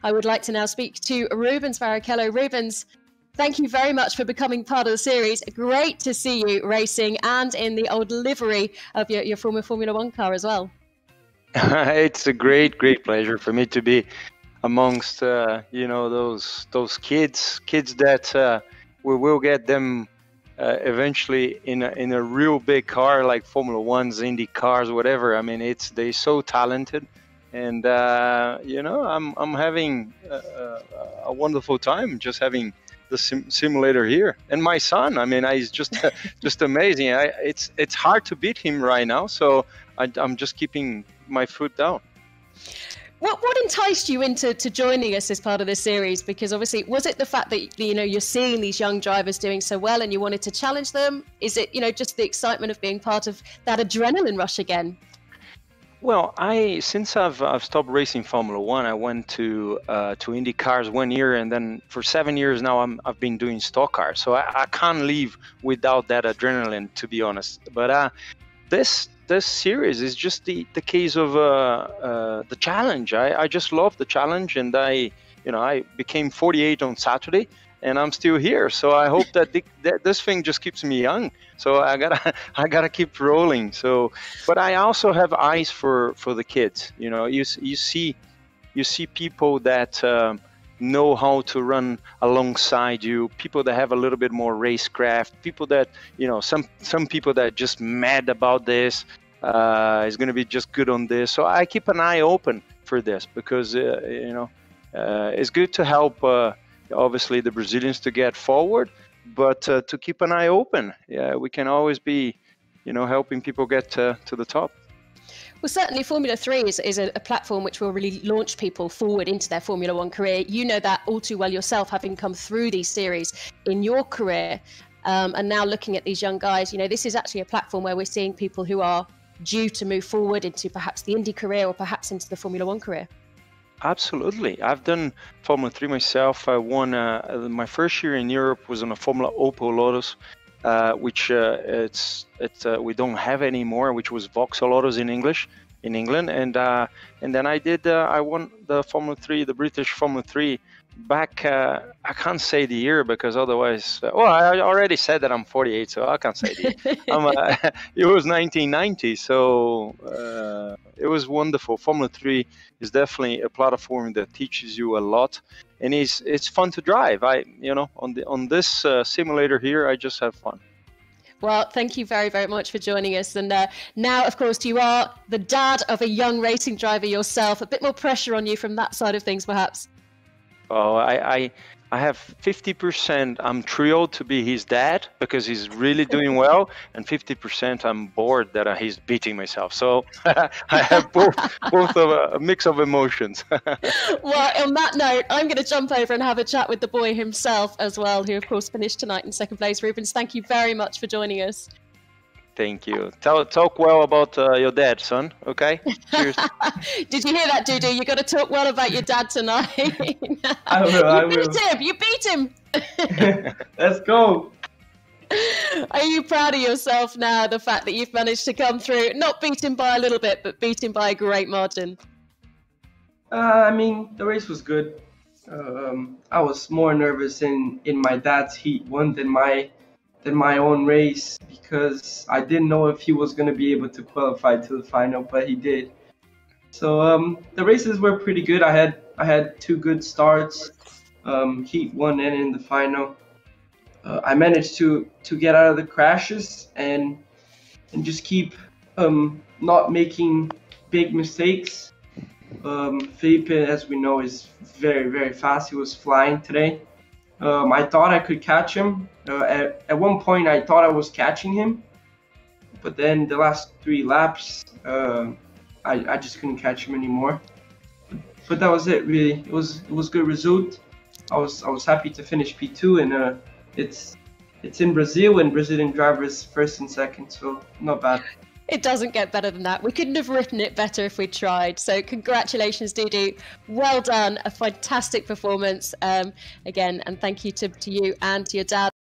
I would like to now speak to Rubens Barrichello. Rubens, thank you very much for becoming part of the series. Great to see you racing and in the old livery of your former Formula One car as well. It's a great pleasure for me to be amongst those kids that we will get them eventually in a real big car like Formula Ones, Indy cars, whatever. I mean, they're so talented, and I'm having a wonderful time just having the simulator here. And my son, I mean, he's just amazing. It's hard to beat him right now, so I'm just keeping my foot down. What enticed you into joining us as part of this series? Because obviously, was it the fact that you're seeing these young drivers doing so well and you wanted to challenge them? Is it just the excitement of being part of that adrenaline rush again? Well, since I've stopped racing Formula One, I went to Indy cars 1 year, and then for 7 years now I've been doing stock cars. So I can't leave without that adrenaline, to be honest. But this series is just the case of the challenge. I just love the challenge, and I became 48 on Saturday, and I'm still here. So I hope that this thing just keeps me young. So I gotta keep rolling. So, but I also have eyes for the kids. You see people that know how to run alongside you, people that have a little bit more racecraft, people that some people that are just mad about this, is going to be just good on this. So I keep an eye open for this because it's good to help obviously the Brazilians to get forward, but to keep an eye open. Yeah, we can always be helping people get to the top. Well, certainly Formula 3 is a platform which will really launch people forward into their Formula 1 career. You know that all too well yourself, having come through these series in your career, and now looking at these young guys. This is actually a platform where we're seeing people who are due to move forward into perhaps the Indy career or perhaps into the Formula 1 career. Absolutely. I've done Formula 3 myself. I won my first year in Europe was on a Formula Opel Lotus, which we don't have anymore, which was Vauxhall Lotus in English in England, and then I won the Formula 3, the British Formula 3 back. I can't say the year because otherwise, I already said that I'm 48, so I can't say the year. It was 1990, so it was wonderful. Formula 3 is definitely a platform that teaches you a lot, and it's fun to drive. On this simulator here, I just have fun. Well, thank you very, very much for joining us. And now, of course, you are the dad of a young racing driver yourself. A bit more pressure on you from that side of things, perhaps. Oh, I have 50%. I'm thrilled to be his dad because he's really doing well, and 50% I'm bored that he's beating myself. So I have both of a mix of emotions. Well, on that note, I'm going to jump over and have a chat with the boy himself as well, who of course finished tonight in second place. Rubens, thank you very much for joining us. Thank you. Talk well about your dad, son. Okay. Cheers. Did you hear that, Dudu? You got to talk well about your dad tonight. I will. You beat him. Let's go. Are you proud of yourself now? The fact that you've managed to come through, not beat him by a little bit, but beat him by a great margin. I mean, the race was good. I was more nervous in my dad's heat one than my own race because I didn't know if he was going to be able to qualify to the final, but he did. So the races were pretty good. I had two good starts, heat one and in the final. I managed to get out of the crashes and just keep not making big mistakes. Felipe, as we know, is very, very fast. He was flying today. I thought I could catch him. At one point, I thought I was catching him, but then the last 3 laps, I just couldn't catch him anymore. But that was it, really. It was good result. I was happy to finish P2, and it's in Brazil, and Brazilian drivers first and second, so not bad. It doesn't get better than that. We couldn't have written it better if we'd tried. So congratulations, Dudu. Well done. A fantastic performance again. And thank you to you and to your dad.